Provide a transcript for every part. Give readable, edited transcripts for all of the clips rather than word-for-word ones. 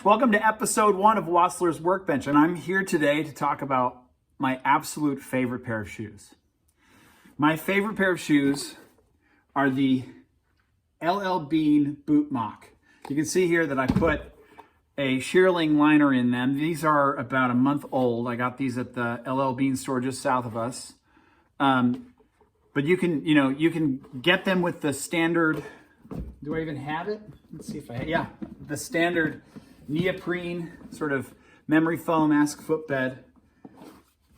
Welcome to episode 1 of Wastler's Workbench, and I'm here today to talk about my absolute favorite pair of shoes. My favorite pair of shoes are the Bean Boot Moc. You can see here that I put a shearling liner in them. These are about a month old. I got these at the Bean store just south of us. But you can get them with the standard. Do I even have it? Let's see if I, yeah, the standard neoprene sort of memory foam-esque footbed.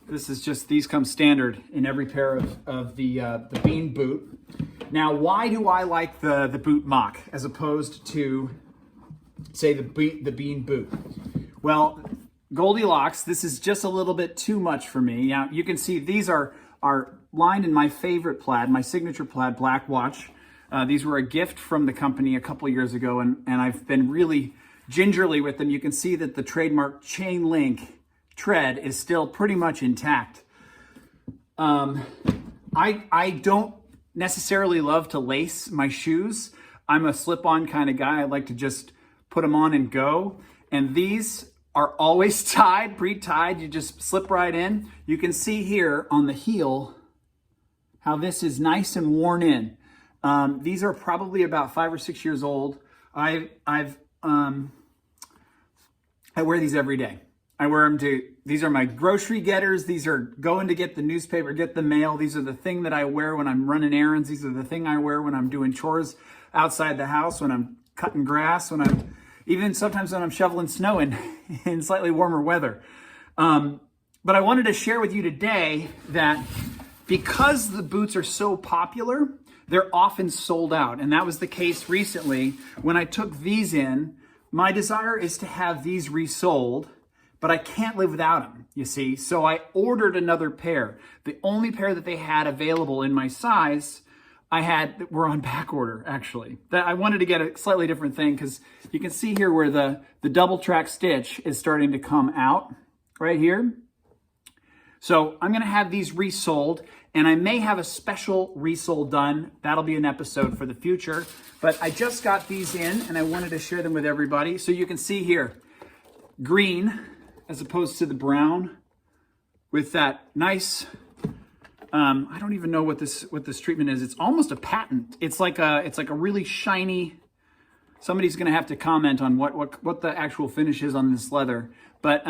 This is just, these come standard in every pair of the Bean Boot. Now, why do I like the Boot Moc as opposed to, say, the Bean Boot? Well, Goldilocks, this is just a little bit too much for me. Now, you can see these are lined in my favorite plaid, my signature plaid, Black Watch. These were a gift from the company a couple years ago, and I've been really gingerly with them. You can see that the trademark chain link tread is still pretty much intact. I don't necessarily love to lace my shoes. I'm a slip-on kind of guy. I like to just put them on and go. And these are always tied, pre-tied. You just slip right in. You can see here on the heel how this is nice and worn in. These are probably about 5 or 6 years old. I wear these every day. I wear them these are my grocery getters. These are going to get the newspaper, get the mail. These are the thing that I wear when I'm running errands. These are the thing I wear when I'm doing chores outside the house, when I'm cutting grass, even sometimes when I'm shoveling snow in slightly warmer weather. But I wanted to share with you today that because the boots are so popular, they're often sold out. And that was the case recently when I took these in. My desire is to have these resold, but I can't live without them, you see. So I ordered another pair. The only pair that they had available in my size, were on back order, actually. I wanted to get a slightly different thing because you can see here where the double track stitch is starting to come out right here. So I'm gonna have these resold, and I may have a special resole done. That'll be an episode for the future. But I just got these in, and I wanted to share them with everybody. So you can see here, green as opposed to the brown, with that nice, I don't even know what this treatment is. It's almost a patent. It's like a really shiny. Somebody's gonna have to comment on what the actual finish is on this leather. But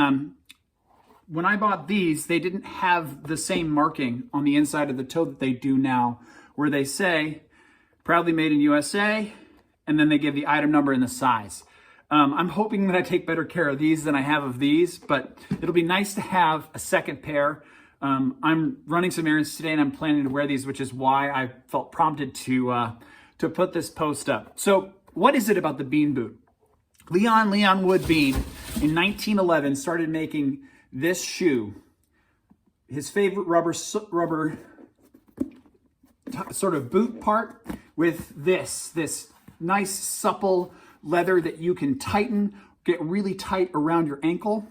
when I bought these, they didn't have the same marking on the inside of the toe that they do now, where they say, proudly made in USA, and then they give the item number and the size. I'm hoping that I take better care of these than I have of these, but it'll be nice to have a second pair. I'm running some errands today, and I'm planning to wear these, which is why I felt prompted to put this post up. So what is it about the Bean Boot? Leon Wood Bean in 1911 started making this shoe, his favorite rubber sort of boot part, with this nice supple leather that you can tighten, get really tight around your ankle.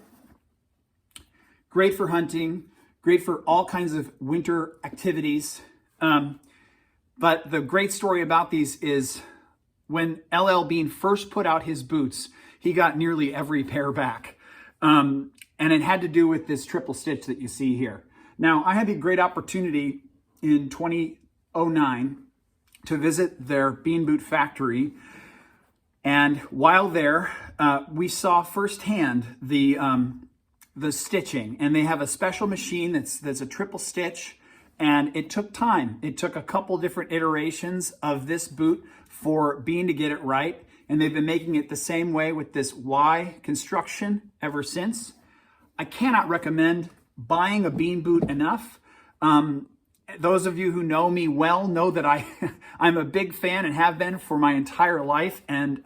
Great for hunting, great for all kinds of winter activities. But the great story about these is when LL Bean first put out his boots, he got nearly every pair back. And it had to do with this triple stitch that you see here. Now, I had the great opportunity in 2009 to visit their Bean Boot factory. And while there, we saw firsthand the stitching. And they have a special machine that's a triple stitch. And it took time. It took a couple different iterations of this boot for Bean to get it right. And they've been making it the same way with this Y construction ever since. I cannot recommend buying a Bean Boot enough. Those of you who know me well know that I'm a big fan and have been for my entire life, and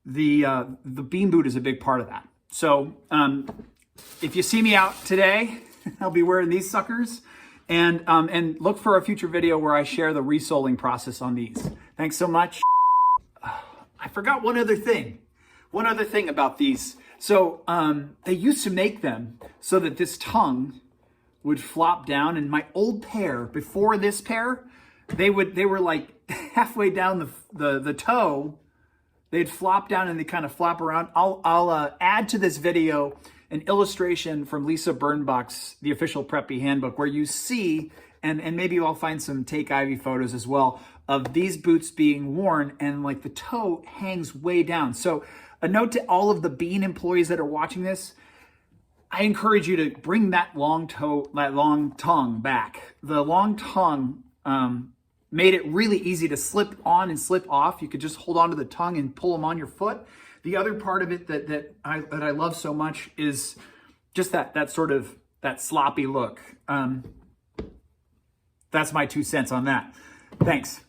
the Bean Boot is a big part of that. So if you see me out today, I'll be wearing these suckers, and look for a future video where I share the resoling process on these. Thanks so much. I forgot one other thing about these. So they used to make them so that this tongue would flop down, and my old pair, before this pair, they were like halfway down the toe, they'd flop down and they kind of flop around. I'll add to this video an illustration from Lisa Birnbach's The Official Preppy Handbook, where you see, and maybe I'll find some Take Ivy photos as well, of these boots being worn and like the toe hangs way down. So a note to all of the Bean employees that are watching this, I encourage you to bring that long tongue back. The long tongue made it really easy to slip on and slip off. You could just hold on to the tongue and pull them on your foot. The other part of it that I love so much is just that sort of that sloppy look. That's my 2 cents on that. Thanks.